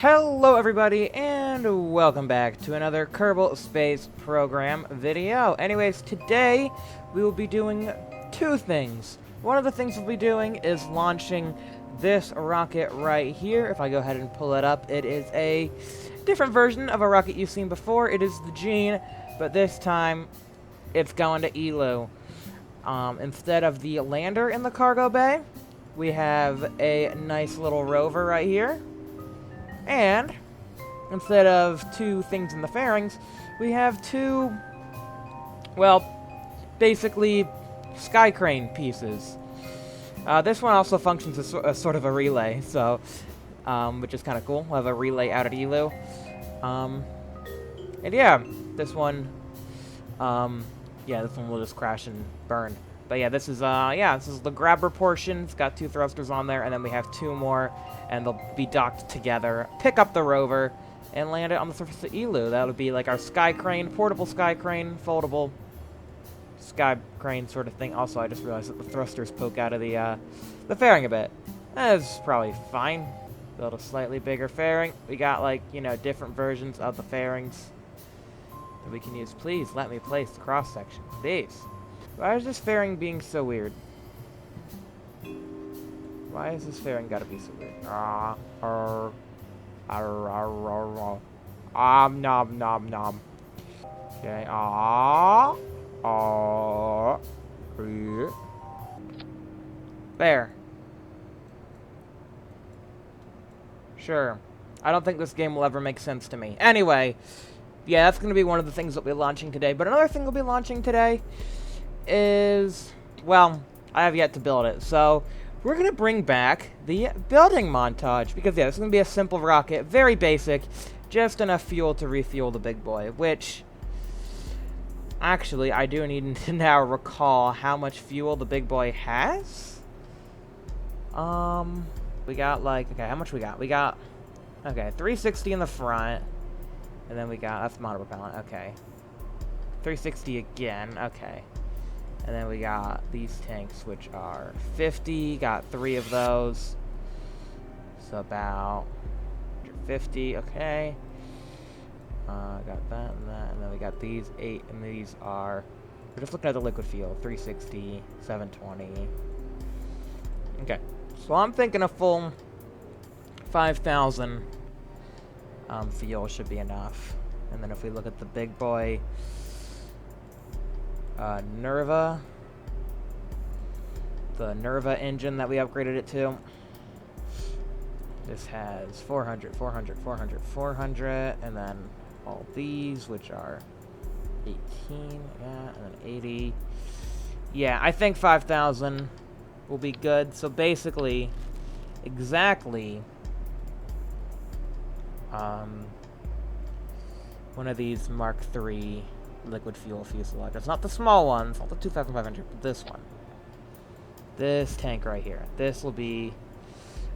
Hello everybody, and welcome back to another Kerbal Space Program video. Anyways, today we will be doing two things. One of the things we'll be doing is launching this rocket right here. If I go ahead and pull it up, it is a different version of a rocket you've seen before. It is the Gene, but this time it's going to Elu. Instead of the lander in the cargo bay, we have a nice little rover right here. And instead of two things in the fairings, we have two, well, basically sky crane pieces. This one also functions as sort of a relay, so, which is kind of cool. We'll have a relay out at Elu. And yeah, this one will just crash and burn. But yeah, this is the grabber portion. It's got two thrusters on there, and then we have two more, and they'll be docked together. Pick up the rover, and land it on the surface of Elu. That'll be like our sky crane, portable sky crane, foldable sky crane sort of thing. Also, I just realized that the thrusters poke out of the fairing a bit. That's probably fine. Build a slightly bigger fairing. We got, like, you know, different versions of the fairings that we can use. Please let me place the cross-section, please. Why is this fairing being so weird? Why is this fairing gotta be so weird? Nom nom nom. Okay, there. Sure. I don't think this game will ever make sense to me. Anyway, yeah, that's gonna be one of the things that we'll be launching today. But another thing we'll be launching today is, well, I have yet to build it, so we're going to bring back the building montage, because yeah, this is going to be a simple rocket, very basic, just enough fuel to refuel the Big Boi, which, actually, I do need to now recall how much fuel the Big Boi has. We got, like, okay, how much we got? We got, okay, 360 in the front, and then we got, that's monopropellant, okay, 360 again, okay. And then we got these tanks, which are 50. Got 3 of those. So about 50. Okay. Got that and that. And then we got these 8. And these are... We're just looking at the liquid fuel. 360, 720. Okay. So I'm thinking a full 5,000 fuel should be enough. And then if we look at the Big Boi... Nerva, the Nerva engine that we upgraded it to. This has 400, 400, 400, 400, and then all these, which are 18, yeah, and then 80. Yeah, I think 5,000 will be good. So basically, exactly, one of these Mark III liquid fuel fuselage. It's not the small ones, not the 2,500, but this one. This tank right here. This will be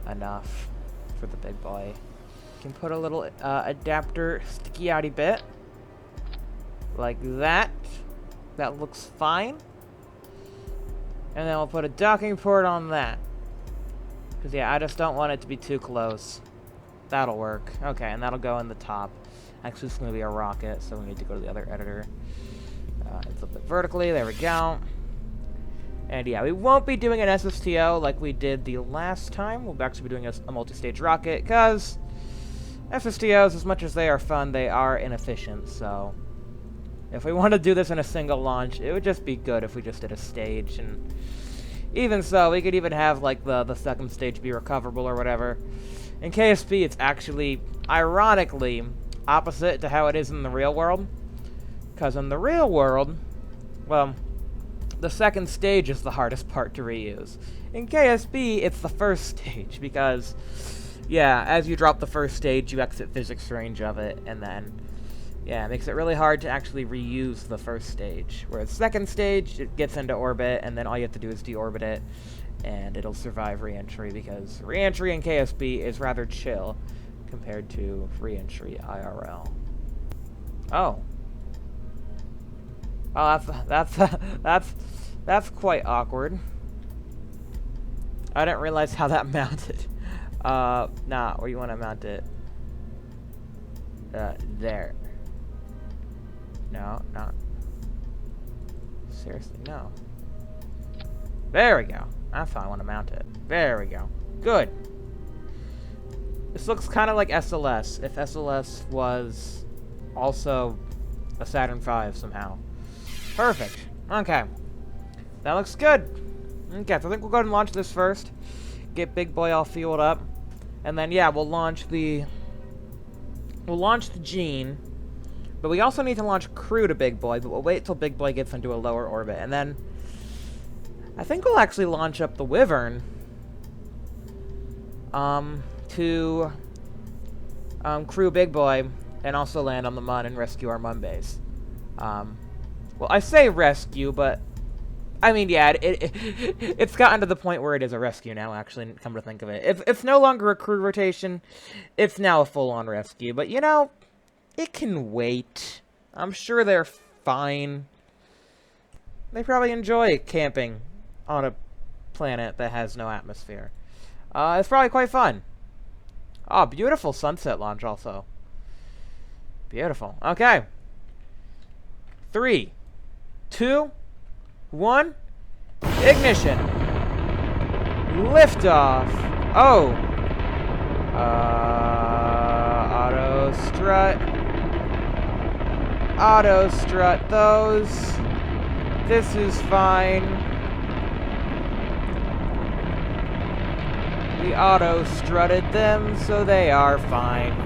enough for the Big Boi. You can put a little adapter sticky outy bit like that. That looks fine. And then we'll put a docking port on that. Because yeah, I just don't want it to be too close. That'll work. Okay, and that'll go in the top. Actually, it's going to be a rocket, so we need to go to the other editor. And flip it vertically. There we go. And yeah, we won't be doing an SSTO like we did the last time. We'll actually be doing a multi-stage rocket, because SSTOs, as much as they are fun, they are inefficient. So if we want to do this in a single launch, it would just be good if we just did a stage. And even so, we could even have like the second stage be recoverable or whatever. In KSP, it's actually, ironically, opposite to how it is in the real world. Because in the real world, well, the second stage is the hardest part to reuse. In KSP, it's the first stage, because, yeah, as you drop the first stage, you exit physics range of it, and then, yeah, it makes it really hard to actually reuse the first stage. Whereas second stage, it gets into orbit, and then all you have to do is deorbit it, and it'll survive re-entry, because re-entry in KSP is rather chill compared to re-entry IRL. Oh. Oh, that's quite awkward. I didn't realize how that mounted. Nah, where you want to mount it? there. No, not. Seriously, no. There we go. That's how I want to mount it. There we go. Good. This looks kind of like SLS, if SLS was also a Saturn V somehow. Perfect. Okay. That looks good. Okay, so I think we'll go ahead and launch this first. Get Big Boi all fueled up. And then, yeah, we'll launch the Gene. But we also need to launch crew to Big Boi, but we'll wait till Big Boi gets into a lower orbit. And then I think we'll actually launch up the Wyvern to crew Big Boi and also land on the Mun and rescue our Mun base. Well, I say rescue, but I mean, yeah, it's gotten to the point where it is a rescue now, actually, come to think of it. It's no longer a crew rotation, it's now a full-on rescue. But, you know, it can wait. I'm sure they're fine. They probably enjoy camping on a planet that has no atmosphere. It's probably quite fun. Oh, beautiful sunset launch also. Beautiful. Okay. 3, 2, 1. Ignition. Liftoff. Oh. Auto strut. Auto strut those. This is fine. We auto strutted them, so they are fine.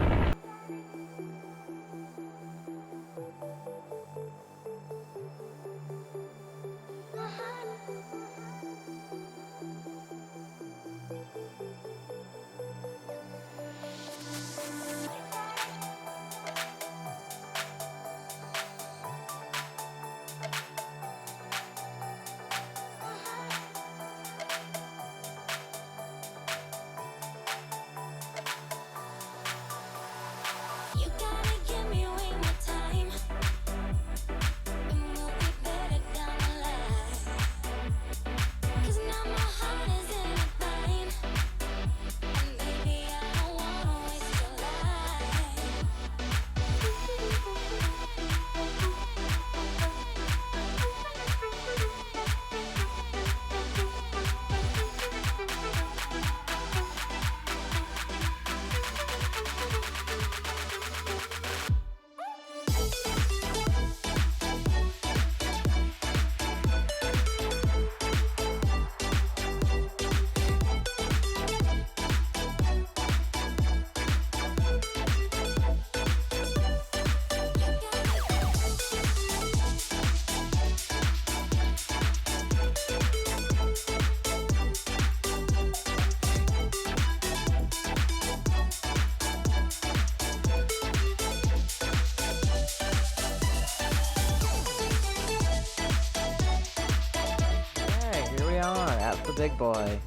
Big Boi.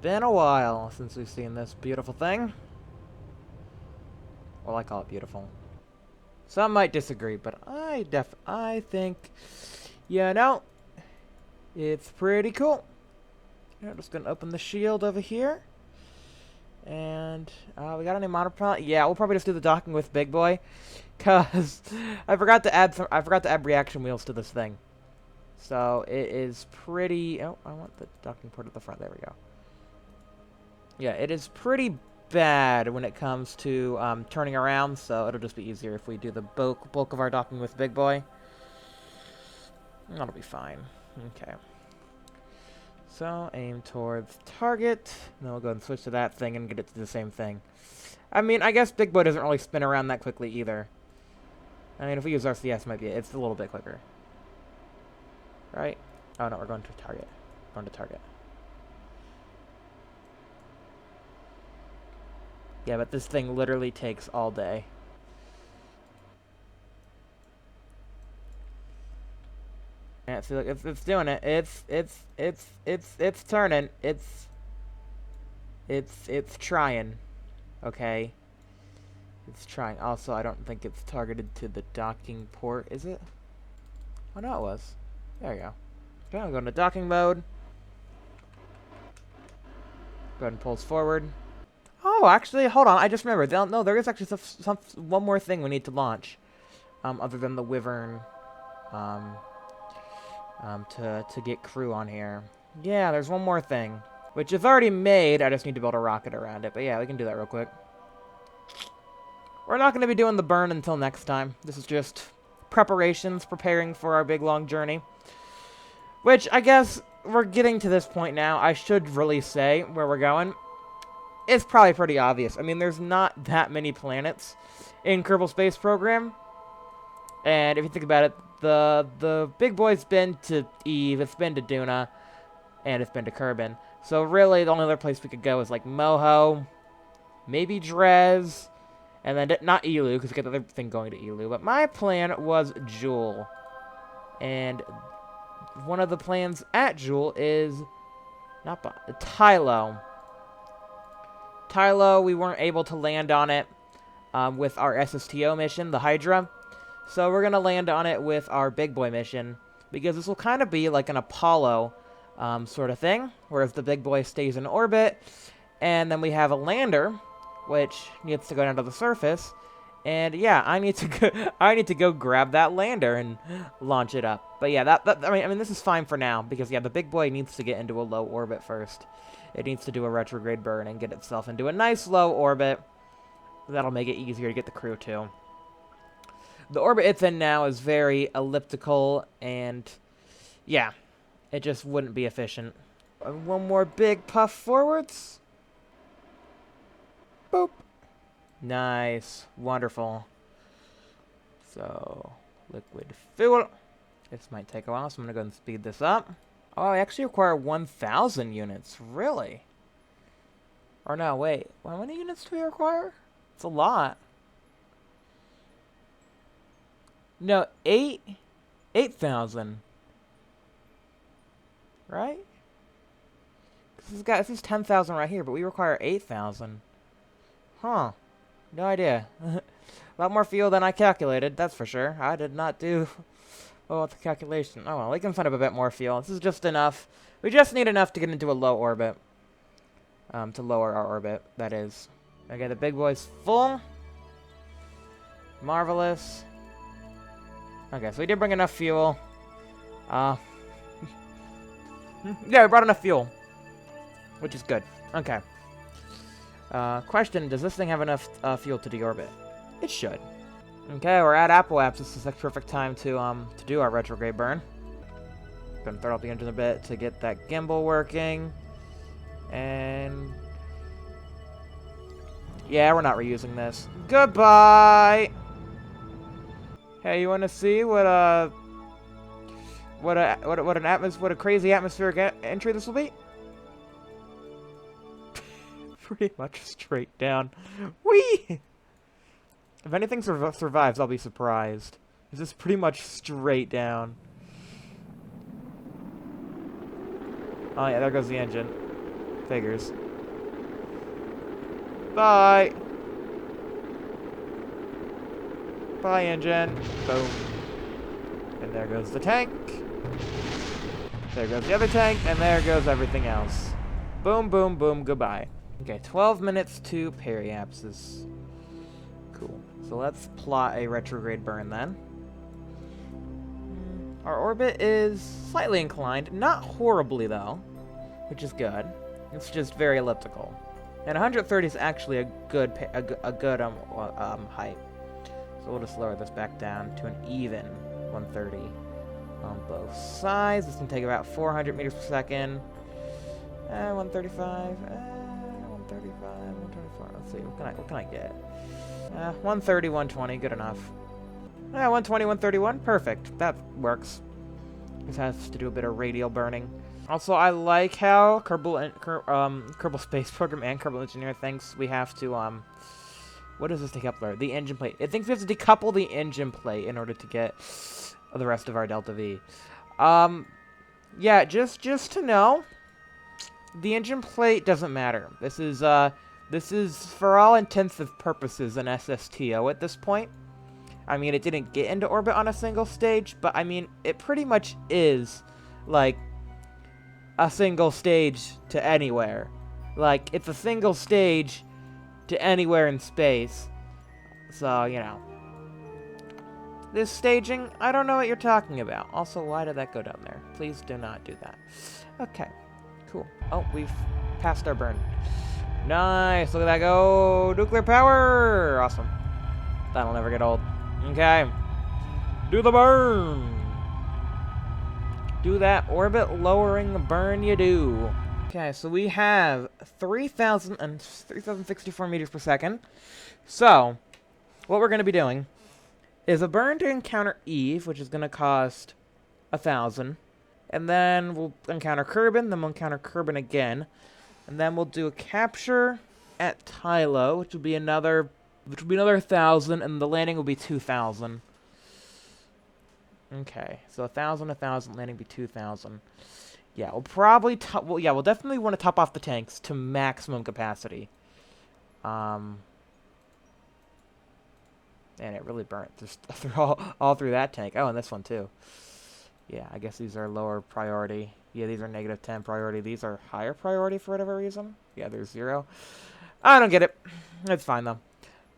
Been a while since we've seen this beautiful thing. Well, I call it beautiful. Some might disagree, but I think, you know, it's pretty cool. I'm just gonna open the shield over here. And we got any monopilot? Yeah, we'll probably just do the docking with Big Boi, cause I forgot to add reaction wheels to this thing. So it is pretty. Oh, I want the docking port at the front. There we go. Yeah, it is pretty bad when it comes to turning around. So it'll just be easier if we do the bulk of our docking with Big Boi. That'll be fine. Okay. So aim towards target. Then we'll go and switch to that thing and get it to the same thing. I mean, I guess Big Boi doesn't really spin around that quickly either. I mean, if we use RCS, might be it's a little bit quicker. Right? Oh no, we're going to target. Going to target. Yeah, but this thing literally takes all day. Yeah, see, look, it's doing it. It's turning. It's trying. Okay. It's trying. Also, I don't think it's targeted to the docking port, is it? Oh no, it was. There we go. Okay, I'm going to docking mode. Go ahead and pulse forward. Oh, actually, hold on. I just remembered. No, there is actually one more thing we need to launch, other than the Wyvern, to get crew on here. Yeah, there's one more thing, which is already made. I just need to build a rocket around it. But yeah, we can do that real quick. We're not going to be doing the burn until next time. This is just preparations, preparing for our big long journey. Which, I guess, we're getting to this point now. I should really say where we're going. It's probably pretty obvious. I mean, there's not that many planets in Kerbal Space Program. And if you think about it, the Big Boi's been to Eve, it's been to Duna, and it's been to Kerbin. So really, the only other place we could go is like Moho, maybe Drez, and then not Elu, because we got the other thing going to Elu. But my plan was Jewel. And one of the plans at Jewel is Tylo. Tylo, we weren't able to land on it with our SSTO mission, the Hydra. So we're going to land on it with our Big Boi mission, because this will kind of be like an Apollo sort of thing, whereas the Big Boi stays in orbit, and then we have a lander, which needs to go down to the surface, and yeah, I need to go grab that lander and launch it up. But yeah, I mean, this is fine for now, because yeah, the Big Boi needs to get into a low orbit first. It needs to do a retrograde burn and get itself into a nice low orbit. That'll make it easier to get the crew to. The orbit it's in now is very elliptical, and yeah, it just wouldn't be efficient. One more big puff forwards. Boop. Nice. Wonderful. So, liquid fuel. This might take a while, so I'm going to go and speed this up. Oh, I actually require 1,000 units. Really? Or no, wait. How many units do we require? It's a lot. No, 8,000. Right? This is 10,000 right here, but we require 8,000. Huh. No idea. A lot more fuel than I calculated, that's for sure. I did not do well with the calculation. Oh well, we can find up a bit more fuel. This is just enough. We just need enough to get into a low orbit. To lower our orbit, that is. Okay, the Big Boi's full. Marvelous. Okay, so we did bring enough fuel. Yeah, we brought enough fuel. Which is good. Okay. Question, does this thing have enough fuel to deorbit? It should. Okay, we're at Apple Apps. This is the perfect time to do our retrograde burn. Gonna throw out the engine a bit to get that gimbal working. And yeah, we're not reusing this. Goodbye! Hey, you wanna see what a crazy atmospheric entry this will be? Pretty much straight down. Whee! If anything survives, I'll be surprised. It's just pretty much straight down. Oh yeah, there goes the engine. Figures. Bye! Bye, engine. Boom. And there goes the tank. There goes the other tank, and there goes everything else. Boom, boom, boom, goodbye. Okay, 12 minutes to periapsis. Cool. So let's plot a retrograde burn then. Our orbit is slightly inclined, not horribly though, which is good. It's just very elliptical. And 130 is actually a good height. So we'll just lower this back down to an even 130 on both sides. This can take about 400 meters per second. 135. 135. 124. Let's see. What can I get? 130, 120. Good enough. 120, 131. Perfect. That works. This has to do a bit of radial burning. Also, I like how Kerbal Space Program and Kerbal Engineer thinks we have to, what does this decoupler? The engine plate. It thinks we have to decouple the engine plate in order to get the rest of our Delta V. Yeah, just to know, the engine plate doesn't matter. This is for all intensive purposes an SSTO at this point. I mean, it didn't get into orbit on a single stage, but I mean, it pretty much is, like, a single stage to anywhere. Like, it's a single stage to anywhere in space. So, you know. This staging, I don't know what you're talking about. Also, why did that go down there? Please do not do that. Okay, cool. Oh, we've passed our burn. Nice, look at that go. Nuclear power! Awesome. That'll never get old. Okay. Do the burn! Do that orbit lowering burn you do. Okay, so we have 3,064 meters per second. So, what we're going to be doing is a burn to encounter Eve, which is going to cost 1,000. And then we'll encounter Kerbal, then we'll encounter Kerbal again. And then we'll do a capture at Tylo, which will be another 1,000, and the landing will be 2,000. Okay, so 1,000, 1,000, landing be 2,000. Yeah, we'll probably we'll definitely want to top off the tanks to maximum capacity. And it really burnt just all through that tank. Oh, and this one too. Yeah, I guess these are lower priority. Yeah, these are -10 priority. These are higher priority for whatever reason. Yeah, there's 0. I don't get it. It's fine though.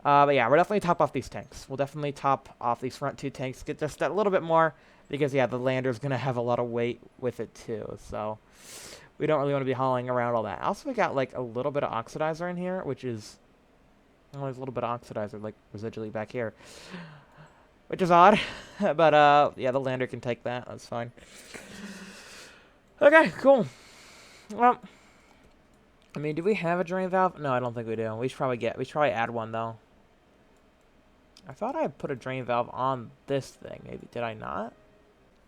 But yeah, we'll definitely top off these tanks. We'll definitely top off these front 2 tanks. Get just a little bit more. Because, yeah, the lander's going to have a lot of weight with it, too. So, we don't really want to be hauling around all that. Also, we got, like, a little bit of oxidizer in here, which is... Oh, there's a little bit of oxidizer, like, residually back here. Which is odd. But, yeah, the lander can take that. That's fine. Okay, cool. Well, I mean, do we have a drain valve? No, I don't think we do. We should probably add one, though. I thought I put a drain valve on this thing. Maybe, did I not?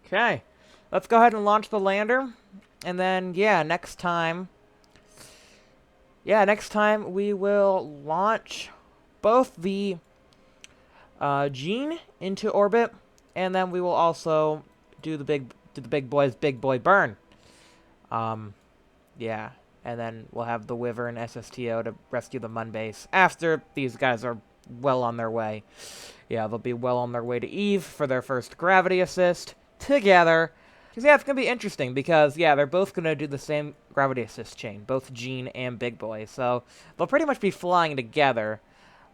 Okay, let's go ahead and launch the lander, and then, yeah, next time we will launch both the Gene into orbit, and then we will also do the Big Boi burn. Yeah, and then we'll have the Wyvern SSTO to rescue the Mun base after these guys are well on their way. Yeah, they'll be well on their way to Eve for their first gravity assist together. Because, yeah, it's going to be interesting because, yeah, they're both going to do the same gravity assist chain, both Gene and Big Boi. So they'll pretty much be flying together,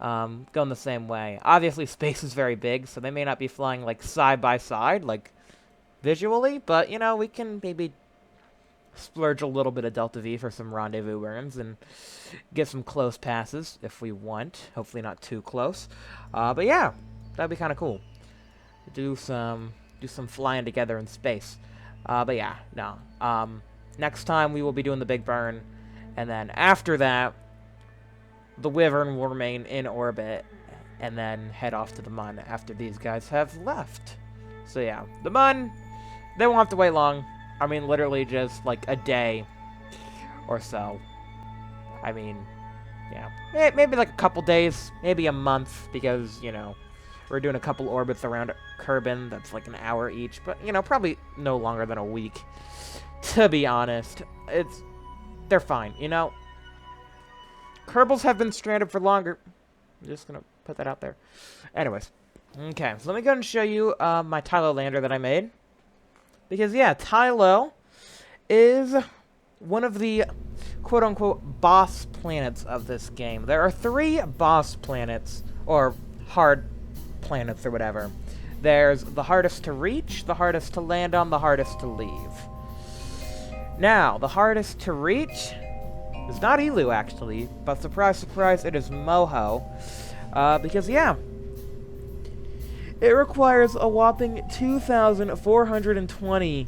going the same way. Obviously, space is very big, so they may not be flying, like, side by side, like, visually. But, you know, we can maybe splurge a little bit of Delta V for some rendezvous burns and get some close passes if we want. Hopefully not too close. But yeah, that'd be kind of cool. Do some flying together in space. But yeah, no. Next time we will be doing the big burn, and then after that, the Wyvern will remain in orbit, and then head off to the Mun after these guys have left. So yeah, the Mun, they won't have to wait long. I mean, literally just, like, a day or so. I mean, yeah. Maybe, like, a couple days. Maybe a month, because, you know, we're doing a couple orbits around Kerbal. That's, like, an hour each. But, you know, probably no longer than a week. To be honest. They're fine, you know? Kerbals have been stranded for longer. I'm just gonna put that out there. Anyways. Okay, so let me go and show you my Tylo lander that I made. Because, yeah, Tylo is one of the quote-unquote boss planets of this game. There are 3 boss planets, or hard planets or whatever. There's the hardest to reach, the hardest to land on, the hardest to leave. Now, the hardest to reach is not Elu, actually, but surprise, surprise, it is Moho. Because, yeah, it requires a whopping 2,420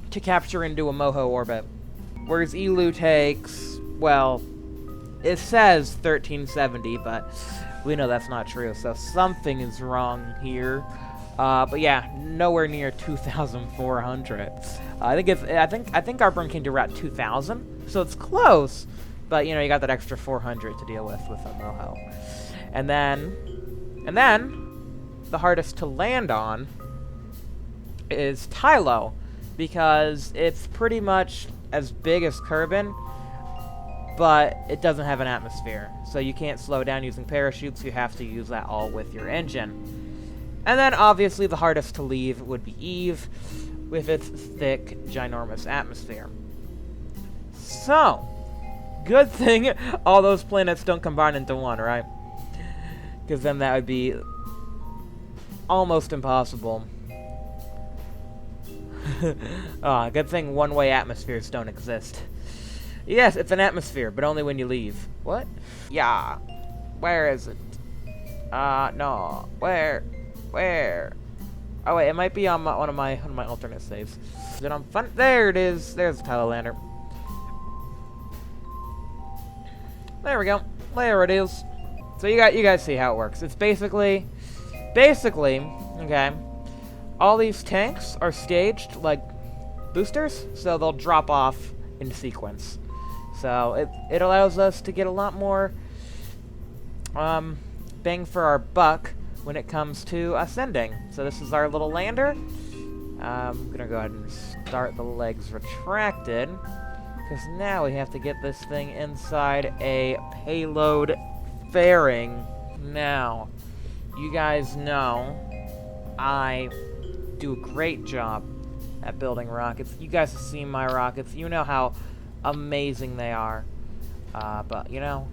to capture into a Moho orbit. Whereas Elu takes, well, it says 1,370, but we know that's not true, so something is wrong here. But yeah, nowhere near 2,400. I think our burn came to around 2,000, so it's close. But you know, you got that extra 400 to deal with a Moho. And then, the hardest to land on is Tylo, because it's pretty much as big as Kerbal, but it doesn't have an atmosphere. So you can't slow down using parachutes, you have to use that all with your engine. And then, obviously, the hardest to leave would be Eve, with its thick, ginormous atmosphere. So, Good thing all those planets don't combine into one, right? Because then that would be almost impossible. Good thing one-way atmospheres don't exist. Yes, it's an atmosphere, but only when you leave. What? Yeah. Where is it? No. Where? Oh wait, it might be on one of my alternate saves. Is it on fun? There it is. There's the Tylo lander. There we go. There it is. So you guys see how it works. It's basically, okay. All these tanks are staged like boosters, so they'll drop off in sequence. So it allows us to get a lot more bang for our buck when it comes to ascending. So this is our little lander. I'm gonna go ahead and start the legs retracted, because now we have to get this thing inside a payload fairing. Now, you guys know I do a great job at building rockets. You guys have seen my rockets. You know how amazing they are. But you know,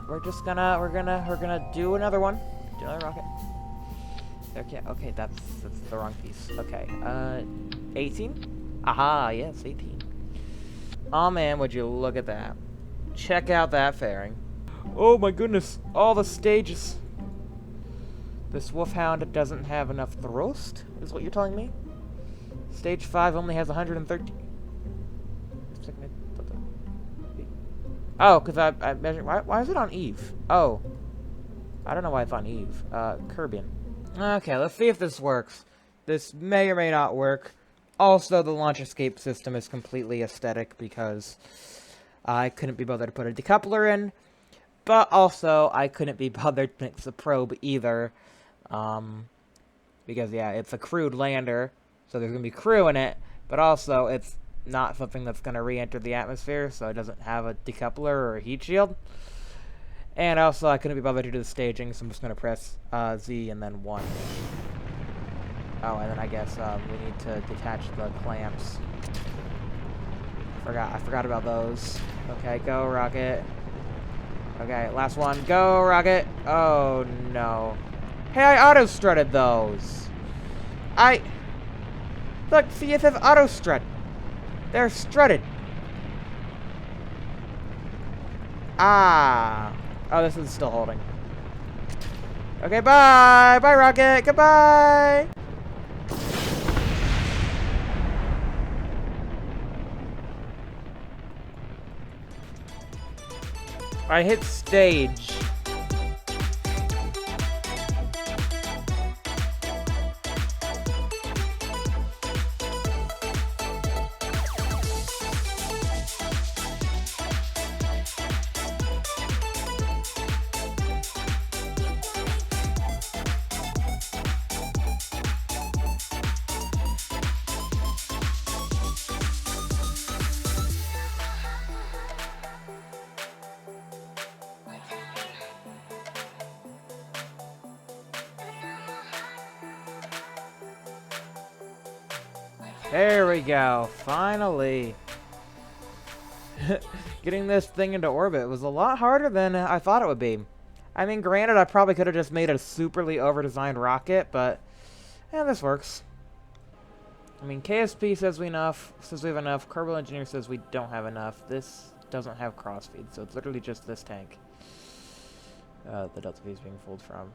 we're gonna do another one. Do another rocket. Okay, that's the wrong piece. Okay, 18? Aha, yes, 18. Oh man, would you look at that. Check out that fairing. Oh my goodness, all the stages. This Wolfhound doesn't have enough thrust, is what you're telling me? Stage 5 only has 113. Oh, because I measured. Why is it on Eve? Oh. I don't know why it's on Eve. Kerbian. Okay, let's see if this works. This may or may not work. Also, the launch escape system is completely aesthetic because I couldn't be bothered to put a decoupler in. But also, I couldn't be bothered to mix the probe either. Because, yeah, it's a crewed lander. So there's going to be crew in it. But also, it's not something that's going to re-enter the atmosphere. So it doesn't have a decoupler or a heat shield. And also, I couldn't be bothered to do the staging, so I'm just going to press Z and then 1. Oh, and then I guess we need to detach the clamps. I forgot about those. Okay, go, rocket. Okay, last one. Go, rocket. Oh, no. Hey, I auto-strutted those. Look, see, it says auto-strut. They're strutted. Ah. Oh, this is still holding. Okay, bye! Bye, rocket! Goodbye! I hit stage. There we go, finally. Getting this thing into orbit was a lot harder than I thought it would be. I mean, granted, I probably could have just made a superly over-designed rocket, but yeah, this works. I mean, KSP says we have enough. Kerbal Engineer says we don't have enough. This doesn't have crossfeed, so it's literally just this tank. The Delta V is being pulled from.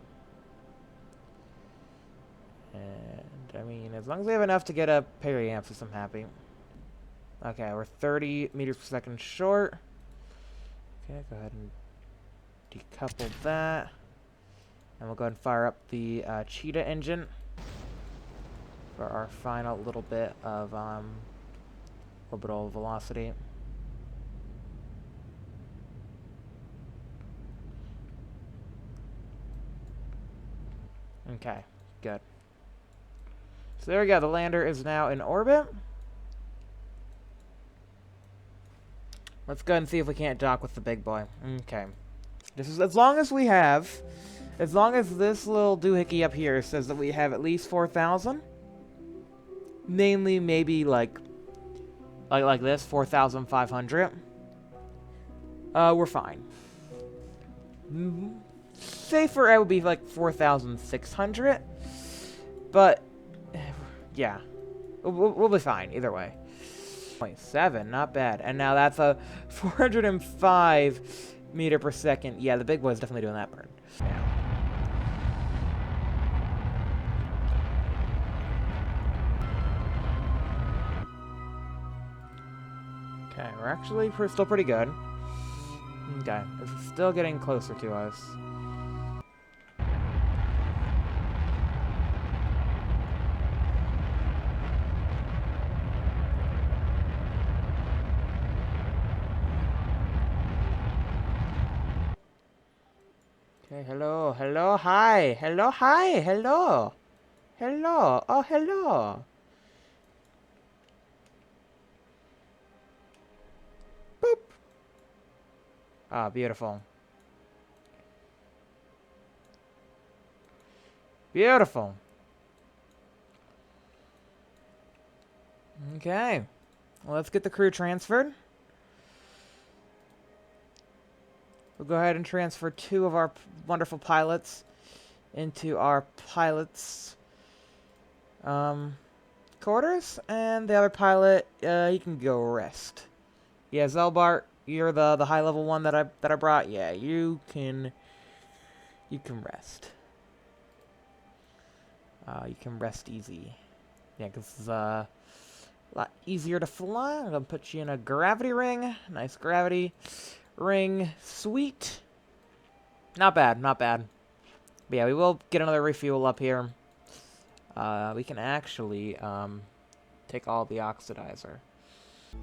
And, I mean, as long as we have enough to get a periampsis, I'm happy. Okay, we're 30 meters per second short. Okay, go ahead and decouple that. And we'll go ahead and fire up the Cheetah engine for our final little bit of orbital velocity. Okay, good. So there we go, the lander is now in orbit. Let's go ahead and see if we can't dock with the Big Boi. Okay. This is as long as this little doohickey up here says that we have at least 4,000. Mainly maybe like this, 4,500. we're fine. Safer, it would be like 4,600. But, yeah. We'll be fine, either way. 0.7, not bad. And now that's a 405 meter per second. Yeah, the Big Boi's definitely doing that burn. Yeah. Okay, we're actually still pretty good. Okay, it's still getting closer to us. Okay, hello, hello, hi, hello, hi, hello, hello, oh, hello. Boop. Ah, beautiful. Beautiful. Okay, well, let's get the crew transferred. We'll go ahead and transfer 2 of our wonderful pilots into our pilots' quarters, and the other pilot, he can go rest. Yeah, Zelbart, you're the high-level one that I brought. Yeah, you can rest. You can rest easy. Yeah, because it's a lot easier to fly. I'm gonna put you in a gravity ring. Nice gravity ring. Sweet. Not bad, not bad. But yeah, we will get another refuel up here. We can actually take all the oxidizer.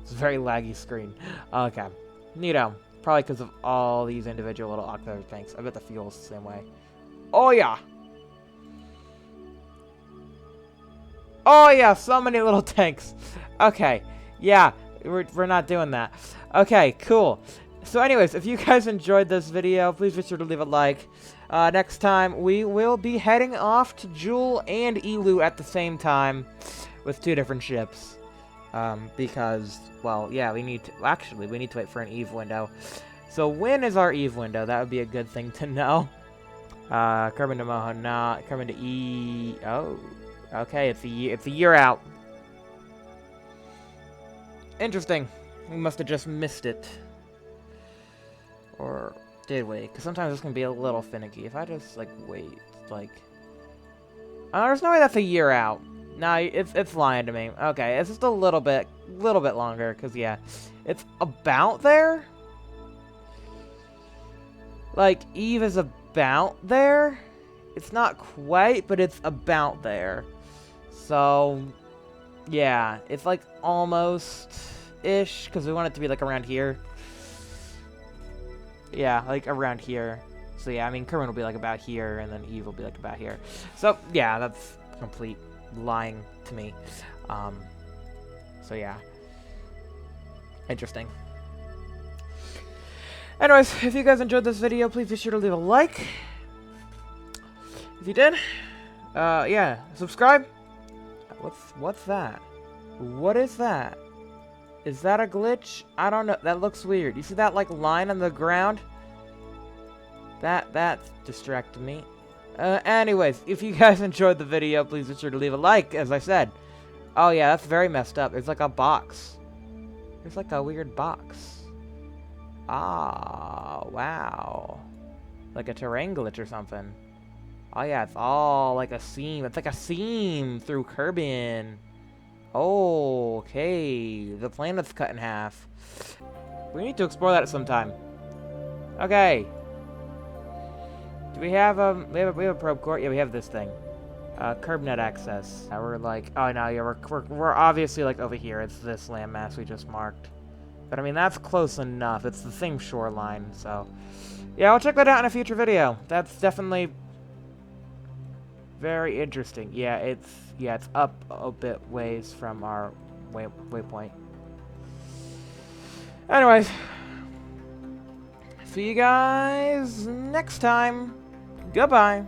It's a very laggy screen. Okay. Neato. Probably because of all these individual little oxidizer tanks. I bet the fuel's the same way. Oh yeah! Oh yeah, so many little tanks. Okay. Yeah, we're not doing that. Okay, cool. So anyways, if you guys enjoyed this video, please be sure to leave a like. Next time, we will be heading off to Jewel and Elu at the same time with 2 different ships. Because, well, yeah, we need to wait for an Eve window. So when is our Eve window? That would be a good thing to know. Kerbal to Moho, not Kerbal to E. Oh, okay, it's a year out. Interesting. We must have just missed it. Or did we? Because sometimes it's gonna be a little finicky. If I just like wait, like, there's no way that's a year out. No, it's lying to me. Okay, it's just a little bit longer. Cause yeah, it's about there. Like Eve is about there. It's not quite, but it's about there. So yeah, it's like almost-ish. Cause we want it to be like around here. Yeah, like around here. So yeah, I mean, Kerwin will be like about here, and then Eve will be like about here. So yeah, that's complete lying to me. So yeah. Interesting. Anyways, if you guys enjoyed this video, please be sure to leave a like. If you did, yeah, subscribe. What's that? What is that? Is that a glitch? I don't know. That looks weird. You see that, like, line on the ground? That's distracting me. Anyways, if you guys enjoyed the video, please be sure to leave a like, as I said. Oh, yeah, that's very messed up. There's, like, a box. There's, like, a weird box. Ah, wow. Like a terrain glitch or something. Oh, yeah, it's all, like, a seam. It's like a seam through Kerbin. Oh, okay. The planet's cut in half. We need to explore that at some time. Okay. Do we have we have a probe core? Yeah, we have this thing. CurbNet access. We're like, oh no, yeah, we're obviously like over here. It's this landmass we just marked. But I mean, that's close enough. It's the same shoreline, so yeah, I'll check that out in a future video. That's definitely very interesting. Yeah, it's up a bit ways from our waypoint. Anyways, see you guys next time. Goodbye.